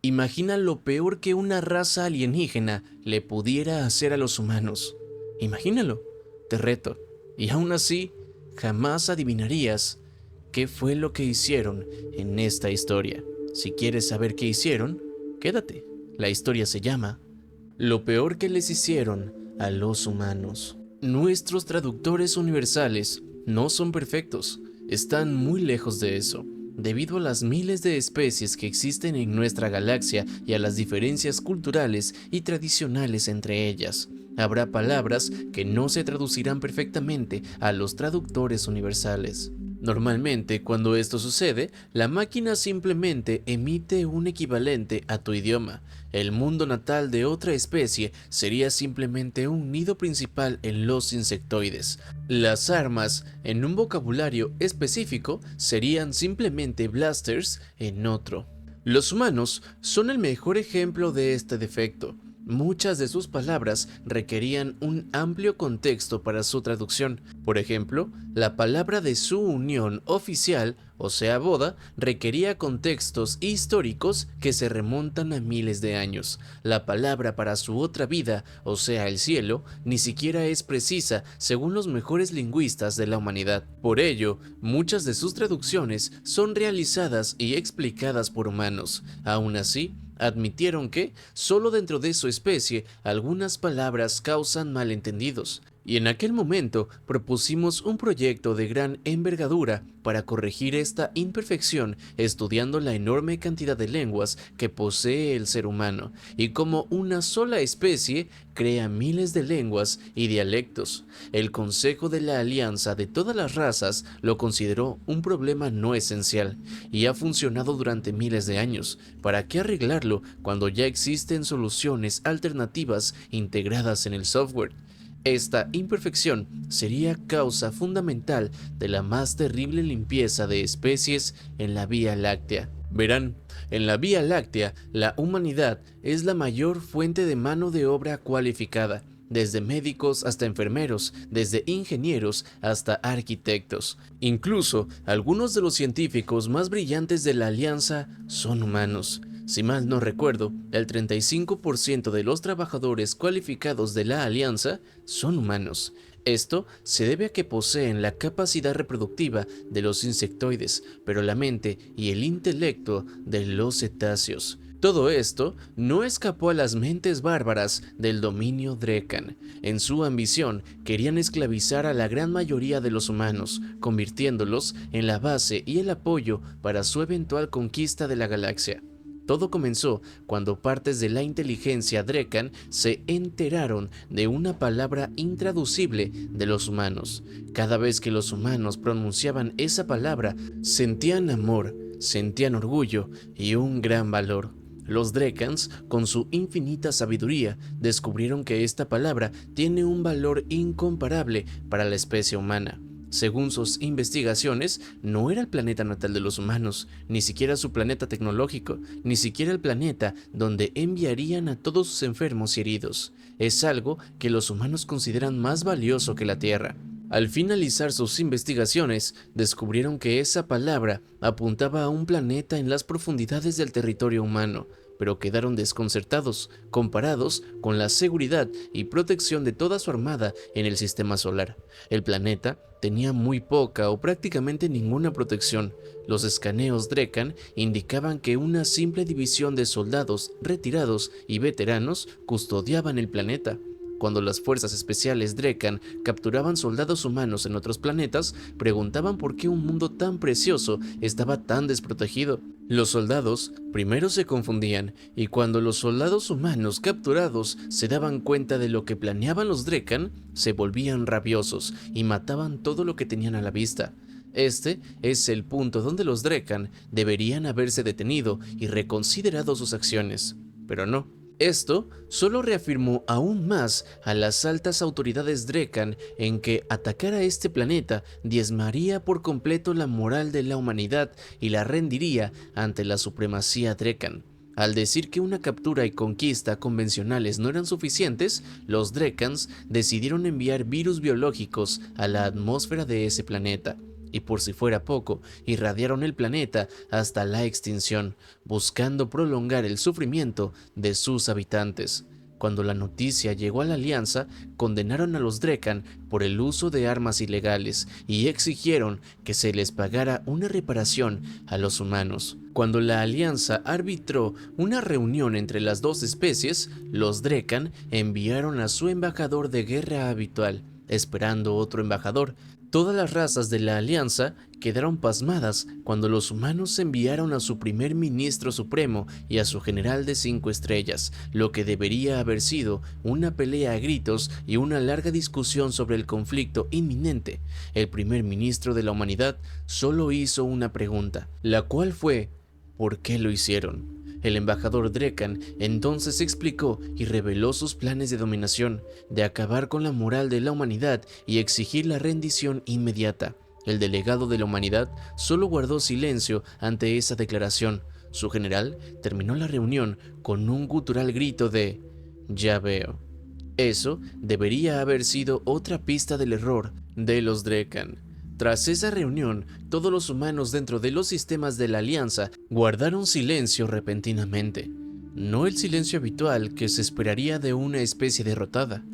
Imagina lo peor que una raza alienígena le pudiera hacer a los humanos. Imagínalo, te reto. Y aún así, jamás adivinarías qué fue lo que hicieron en esta historia. Si quieres saber qué hicieron, quédate. La historia se llama Lo peor que les hicieron a los humanos. Nuestros traductores universales no son perfectos, están muy lejos de eso. Debido a las miles de especies que existen en nuestra galaxia y a las diferencias culturales y tradicionales entre ellas, habrá palabras que no se traducirán perfectamente a los traductores universales. Normalmente, cuando esto sucede, la máquina simplemente emite un equivalente a tu idioma. El mundo natal de otra especie sería simplemente un nido principal en los insectoides. Las armas, en un vocabulario específico, serían simplemente blasters en otro. Los humanos son el mejor ejemplo de este defecto. Muchas de sus palabras requerían un amplio contexto para su traducción. Por ejemplo, la palabra de su unión oficial, o sea boda, requería contextos históricos que se remontan a miles de años. La palabra para su otra vida, o sea el cielo, ni siquiera es precisa según los mejores lingüistas de la humanidad. Por ello, muchas de sus traducciones son realizadas y explicadas por humanos. Aún así, admitieron que, solo dentro de su especie, algunas palabras causan malentendidos, y en aquel momento propusimos un proyecto de gran envergadura para corregir esta imperfección estudiando la enorme cantidad de lenguas que posee el ser humano, y cómo una sola especie crea miles de lenguas y dialectos. El Consejo de la Alianza de todas las razas lo consideró un problema no esencial, y ha funcionado durante miles de años. ¿Para qué arreglarlo cuando ya existen soluciones alternativas integradas en el software? Esta imperfección sería causa fundamental de la más terrible limpieza de especies en la Vía Láctea. Verán, en la Vía Láctea, la humanidad es la mayor fuente de mano de obra cualificada, desde médicos hasta enfermeros, desde ingenieros hasta arquitectos. Incluso algunos de los científicos más brillantes de la Alianza son humanos. Si mal no recuerdo, el 35% de los trabajadores cualificados de la Alianza son humanos. Esto se debe a que poseen la capacidad reproductiva de los insectoides, pero la mente y el intelecto de los cetáceos. Todo esto no escapó a las mentes bárbaras del dominio Drekan. En su ambición, querían esclavizar a la gran mayoría de los humanos, convirtiéndolos en la base y el apoyo para su eventual conquista de la galaxia. Todo comenzó cuando partes de la inteligencia Drekan se enteraron de una palabra intraducible de los humanos. Cada vez que los humanos pronunciaban esa palabra, sentían amor, sentían orgullo y un gran valor. Los Drekans, con su infinita sabiduría, descubrieron que esta palabra tiene un valor incomparable para la especie humana. Según sus investigaciones, no era el planeta natal de los humanos, ni siquiera su planeta tecnológico, ni siquiera el planeta donde enviarían a todos sus enfermos y heridos. Es algo que los humanos consideran más valioso que la Tierra. Al finalizar sus investigaciones, descubrieron que esa palabra apuntaba a un planeta en las profundidades del territorio humano, pero quedaron desconcertados comparados con la seguridad y protección de toda su armada en el sistema solar. El planeta tenía muy poca o prácticamente ninguna protección. Los escaneos Drekan indicaban que una simple división de soldados retirados y veteranos custodiaban el planeta. Cuando las fuerzas especiales Drekan capturaban soldados humanos en otros planetas, preguntaban por qué un mundo tan precioso estaba tan desprotegido. Los soldados primero se confundían, y cuando los soldados humanos capturados se daban cuenta de lo que planeaban los Drekan, se volvían rabiosos y mataban todo lo que tenían a la vista. Este es el punto donde los Drekan deberían haberse detenido y reconsiderado sus acciones, pero no. Esto solo reafirmó aún más a las altas autoridades Drekan en que atacar a este planeta diezmaría por completo la moral de la humanidad y la rendiría ante la supremacía Drekan. Al decir que una captura y conquista convencionales no eran suficientes, los Drekans decidieron enviar virus biológicos a la atmósfera de ese planeta. y por si fuera poco, irradiaron el planeta hasta la extinción, buscando prolongar el sufrimiento de sus habitantes. Cuando la noticia llegó a la Alianza, condenaron a los Drekan por el uso de armas ilegales y exigieron que se les pagara una reparación a los humanos. Cuando la Alianza arbitró una reunión entre las dos especies, los Drekan enviaron a su embajador de guerra habitual, esperando otro embajador. Todas las razas de la Alianza quedaron pasmadas cuando los humanos enviaron a su primer ministro supremo y a su general de 5 estrellas, lo que debería haber sido una pelea a gritos y una larga discusión sobre el conflicto inminente. El primer ministro de la humanidad solo hizo una pregunta, la cual fue: ¿por qué lo hicieron? El embajador Drekan entonces explicó y reveló sus planes de dominación, de acabar con la moral de la humanidad y exigir la rendición inmediata. El delegado de la humanidad solo guardó silencio ante esa declaración. Su general terminó la reunión con un gutural grito de «Ya veo». Eso debería haber sido otra pista del error de los Drekan. Tras esa reunión, todos los humanos dentro de los sistemas de la Alianza guardaron silencio repentinamente. No el silencio habitual que se esperaría de una especie derrotada.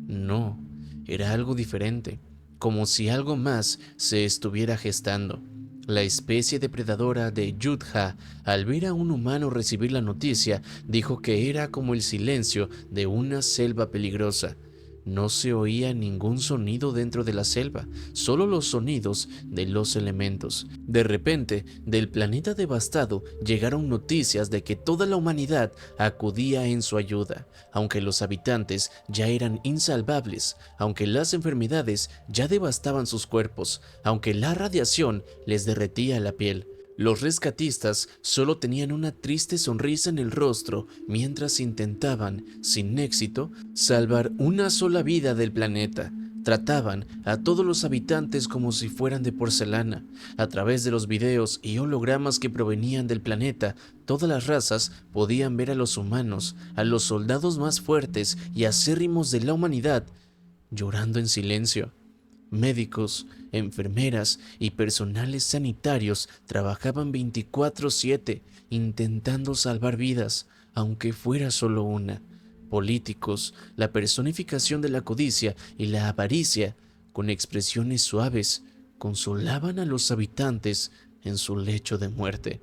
No, era algo diferente, como si algo más se estuviera gestando. La especie depredadora de Yudha, al ver a un humano recibir la noticia, dijo que era como el silencio de una selva peligrosa. No se oía ningún sonido dentro de la selva, solo los sonidos de los elementos. De repente, del planeta devastado llegaron noticias de que toda la humanidad acudía en su ayuda, aunque los habitantes ya eran insalvables, aunque las enfermedades ya devastaban sus cuerpos, aunque la radiación les derretía la piel. Los rescatistas solo tenían una triste sonrisa en el rostro mientras intentaban, sin éxito, salvar una sola vida del planeta. Trataban a todos los habitantes como si fueran de porcelana. A través de los videos y hologramas que provenían del planeta, todas las razas podían ver a los humanos, a los soldados más fuertes y acérrimos de la humanidad, llorando en silencio. Médicos, enfermeras y personales sanitarios trabajaban 24/7 intentando salvar vidas, aunque fuera solo una. Políticos, la personificación de la codicia y la avaricia, con expresiones suaves, consolaban a los habitantes en su lecho de muerte.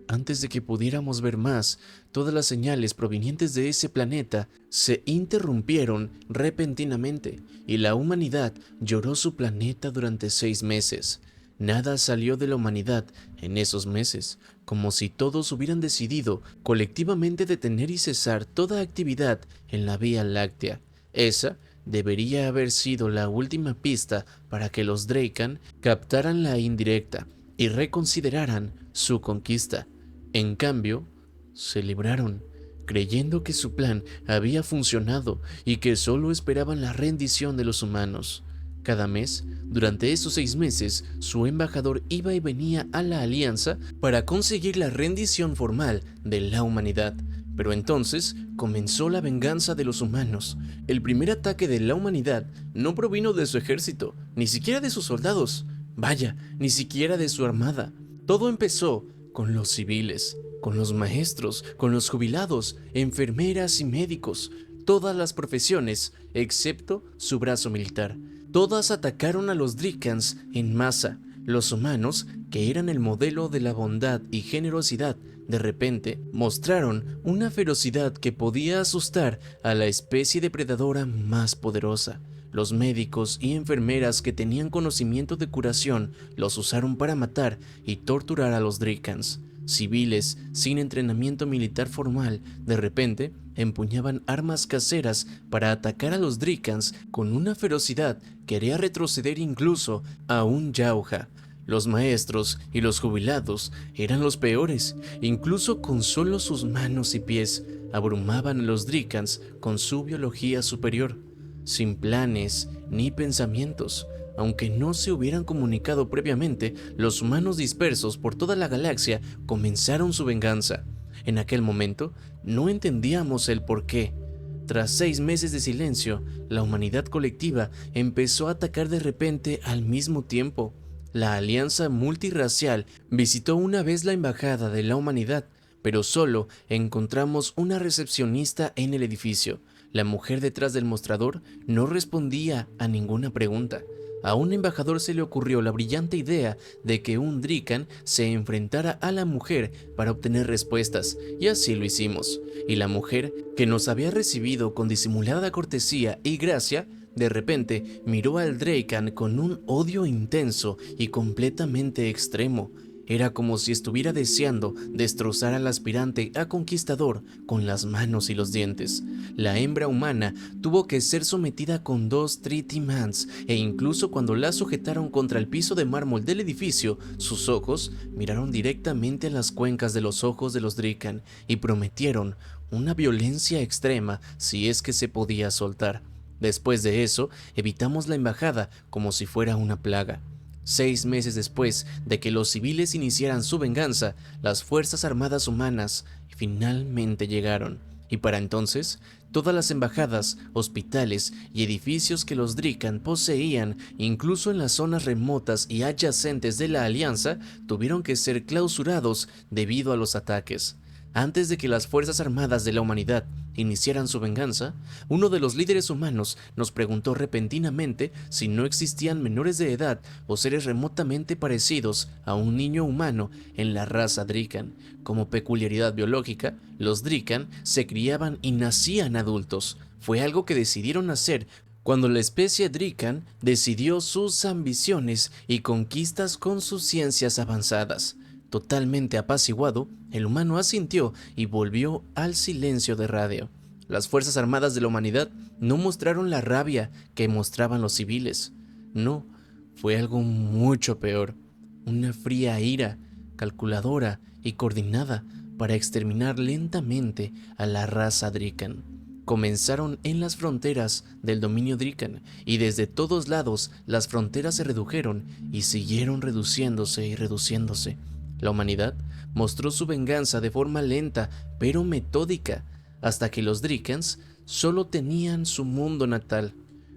Antes de que pudiéramos ver más, todas las señales provenientes de ese planeta se interrumpieron repentinamente y la humanidad lloró su planeta durante 6 meses. Nada salió de la humanidad en esos meses, como si todos hubieran decidido colectivamente detener y cesar toda actividad en la Vía Láctea. Esa debería haber sido la última pista para que los Drekan captaran la indirecta y reconsideraran su conquista. En cambio, se libraron, creyendo que su plan había funcionado y que solo esperaban la rendición de los humanos. Cada mes, durante esos 6 meses, su embajador iba y venía a la Alianza para conseguir la rendición formal de la humanidad. Pero entonces comenzó la venganza de los humanos. El primer ataque de la humanidad no provino de su ejército, ni siquiera de sus soldados. Vaya, ni siquiera de su armada. Todo empezó con los civiles, con los maestros, con los jubilados, enfermeras y médicos, todas las profesiones, excepto su brazo militar. Todas atacaron a los Drekans en masa. Los humanos, que eran el modelo de la bondad y generosidad, de repente mostraron una ferocidad que podía asustar a la especie depredadora más poderosa. Los médicos y enfermeras que tenían conocimiento de curación los usaron para matar y torturar a los Drekans. Civiles sin entrenamiento militar formal de repente empuñaban armas caseras para atacar a los Drekans con una ferocidad que haría retroceder incluso a un Yauja. Los maestros y los jubilados eran los peores, incluso con solo sus manos y pies abrumaban a los Drekans con su biología superior. Sin planes ni pensamientos, aunque no se hubieran comunicado previamente, los humanos dispersos por toda la galaxia comenzaron su venganza. En aquel momento, no entendíamos el porqué. Tras 6 meses de silencio, la humanidad colectiva empezó a atacar de repente al mismo tiempo. la Alianza Multirracial visitó una vez la Embajada de la Humanidad, pero solo encontramos una recepcionista en el edificio. La mujer detrás del mostrador no respondía a ninguna pregunta. A un embajador se le ocurrió la brillante idea de que un Drikan se enfrentara a la mujer para obtener respuestas, y así lo hicimos. Y la mujer, que nos había recibido con disimulada cortesía y gracia, de repente miró al Drikan con un odio intenso y completamente extremo. Era como si estuviera deseando destrozar al aspirante a conquistador con las manos y los dientes. La hembra humana tuvo que ser sometida con 2 Tritimans, e incluso cuando la sujetaron contra el piso de mármol del edificio, sus ojos miraron directamente a las cuencas de los ojos de los Drikan y prometieron una violencia extrema si es que se podía soltar. Después de eso, evitamos la embajada como si fuera una plaga. 6 meses después de que los civiles iniciaran su venganza, las Fuerzas Armadas humanas finalmente llegaron. Y para entonces, todas las embajadas, hospitales y edificios que los Drikan poseían, incluso en las zonas remotas y adyacentes de la Alianza, tuvieron que ser clausurados debido a los ataques. Antes de que las Fuerzas Armadas de la Humanidad iniciaran su venganza, uno de los líderes humanos nos preguntó repentinamente si no existían menores de edad o seres remotamente parecidos a un niño humano en la raza Drikan. Como peculiaridad biológica, los Drikan se criaban y nacían adultos. Fue algo que decidieron hacer cuando la especie Drikan decidió sus ambiciones y conquistas con sus ciencias avanzadas. Totalmente apaciguado, el humano asintió y volvió al silencio de radio. Las Fuerzas Armadas de la Humanidad no mostraron la rabia que mostraban los civiles. No, fue algo mucho peor. Una fría ira, calculadora y coordinada para exterminar lentamente a la raza Drikan. Comenzaron en las fronteras del dominio Drikan, y desde todos lados las fronteras se redujeron y siguieron reduciéndose y reduciéndose. La humanidad mostró su venganza de forma lenta pero metódica, hasta que los Drikans solo tenían su mundo natal.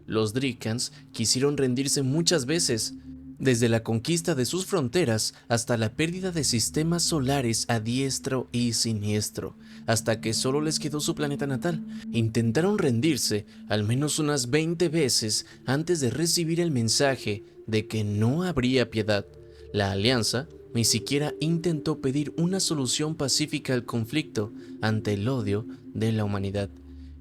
Los Drikans quisieron rendirse muchas veces, desde la conquista de sus fronteras hasta la pérdida de sistemas solares a diestro y siniestro, hasta que solo les quedó su planeta natal. Intentaron rendirse al menos unas 20 veces antes de recibir el mensaje de que no habría piedad. La Alianza ni siquiera intentó pedir una solución pacífica al conflicto ante el odio de la humanidad.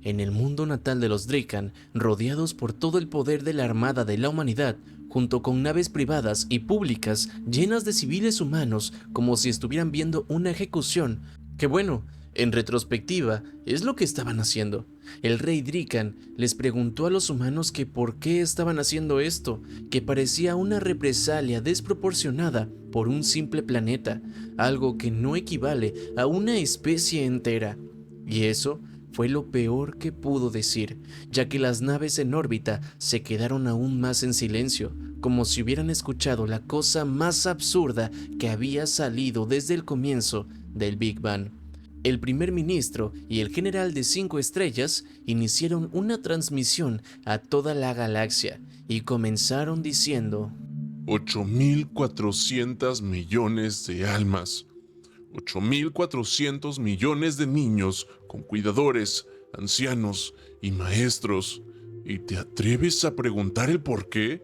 En el mundo natal de los Drikan, rodeados por todo el poder de la Armada de la Humanidad, junto con naves privadas y públicas llenas de civiles humanos como si estuvieran viendo una ejecución, que bueno, en retrospectiva, es lo que estaban haciendo. El rey Drikan les preguntó a los humanos que por qué estaban haciendo esto, que parecía una represalia desproporcionada por un simple planeta, algo que no equivale a una especie entera. Y eso fue lo peor que pudo decir, ya que las naves en órbita se quedaron aún más en silencio, como si hubieran escuchado la cosa más absurda que había salido desde el comienzo del Big Bang. El primer ministro y el general de 5 estrellas iniciaron una transmisión a toda la galaxia y comenzaron diciendo: 8.400 millones de almas, 8.400 millones de niños con cuidadores, ancianos y maestros. ¿Y te atreves a preguntar el por qué?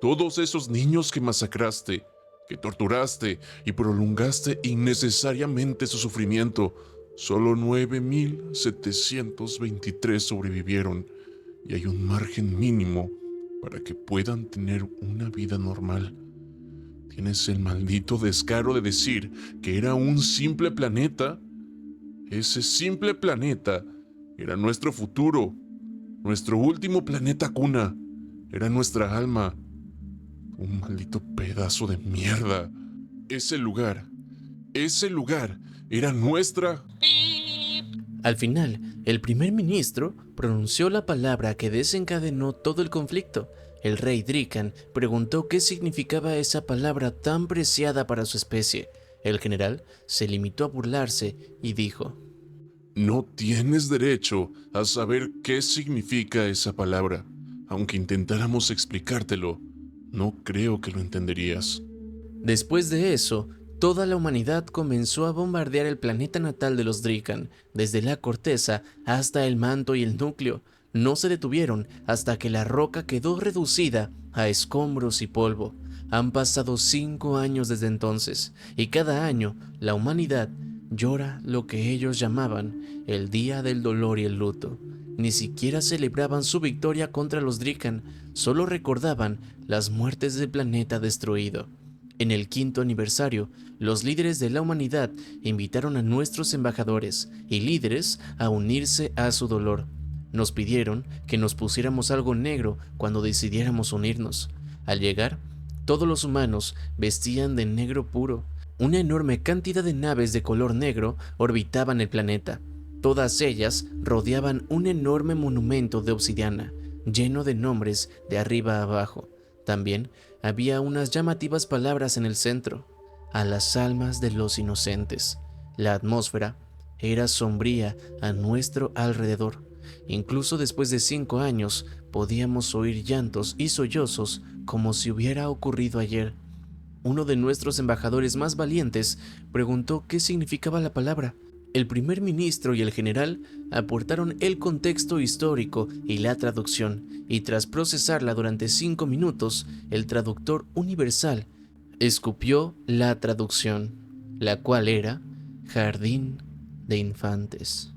Todos esos niños que masacraste, que torturaste y prolongaste innecesariamente su sufrimiento, solo 9.723 sobrevivieron, y hay un margen mínimo para que puedan tener una vida normal. Tienes el maldito descaro de decir que era un simple planeta. Ese simple planeta era nuestro futuro, nuestro último planeta cuna, era nuestra alma. Un maldito pedazo de mierda. Ese lugar era nuestra... Al final, el primer ministro pronunció la palabra que desencadenó todo el conflicto. El rey Drikan preguntó qué significaba esa palabra tan preciada para su especie. El general se limitó a burlarse y dijo: No tienes derecho a saber qué significa esa palabra. Aunque intentáramos explicártelo, No creo que lo entenderías. Después de eso, toda la humanidad comenzó a bombardear el planeta natal de los Drikan, desde la corteza hasta el manto y el núcleo. No se detuvieron hasta que la roca quedó reducida a escombros y polvo. Han pasado 5 años desde entonces, y cada año la humanidad llora lo que ellos llamaban el Día del Dolor y el Luto. Ni siquiera celebraban su victoria contra los Drikan, solo recordaban las muertes del planeta destruido. En el 5º aniversario, los líderes de la humanidad invitaron a nuestros embajadores y líderes a unirse a su dolor. Nos pidieron que nos pusiéramos algo negro cuando decidiéramos unirnos. Al llegar, todos los humanos vestían de negro puro. Una enorme cantidad de naves de color negro orbitaban el planeta. Todas ellas rodeaban un enorme monumento de obsidiana, lleno de nombres de arriba a abajo. También había unas llamativas palabras en el centro: a las almas de los inocentes. La atmósfera era sombría a nuestro alrededor. Incluso después de 5 años, podíamos oír llantos y sollozos como si hubiera ocurrido ayer. Uno de nuestros embajadores más valientes preguntó qué significaba la palabra. El primer ministro y el general aportaron el contexto histórico y la traducción, y tras procesarla durante 5 minutos, el traductor universal escupió la traducción, la cual era Jardín de Infantes.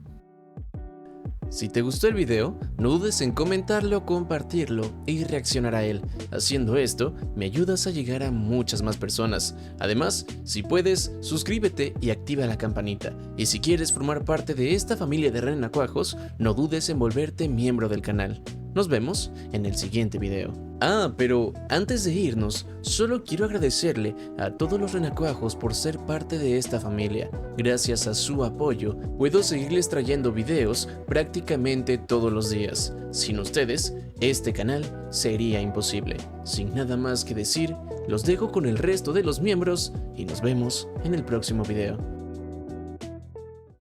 Si te gustó el video, no dudes en comentarlo, compartirlo y reaccionar a él. Haciendo esto, me ayudas a llegar a muchas más personas. Además, si puedes, suscríbete y activa la campanita. Y si quieres formar parte de esta familia de renacuajos, no dudes en volverte miembro del canal. Nos vemos en el siguiente video. Pero antes de irnos, solo quiero agradecerle a todos los renacuajos por ser parte de esta familia. Gracias a su apoyo, puedo seguirles trayendo videos prácticamente todos los días. Sin ustedes, este canal sería imposible. Sin nada más que decir, los dejo con el resto de los miembros y nos vemos en el próximo video.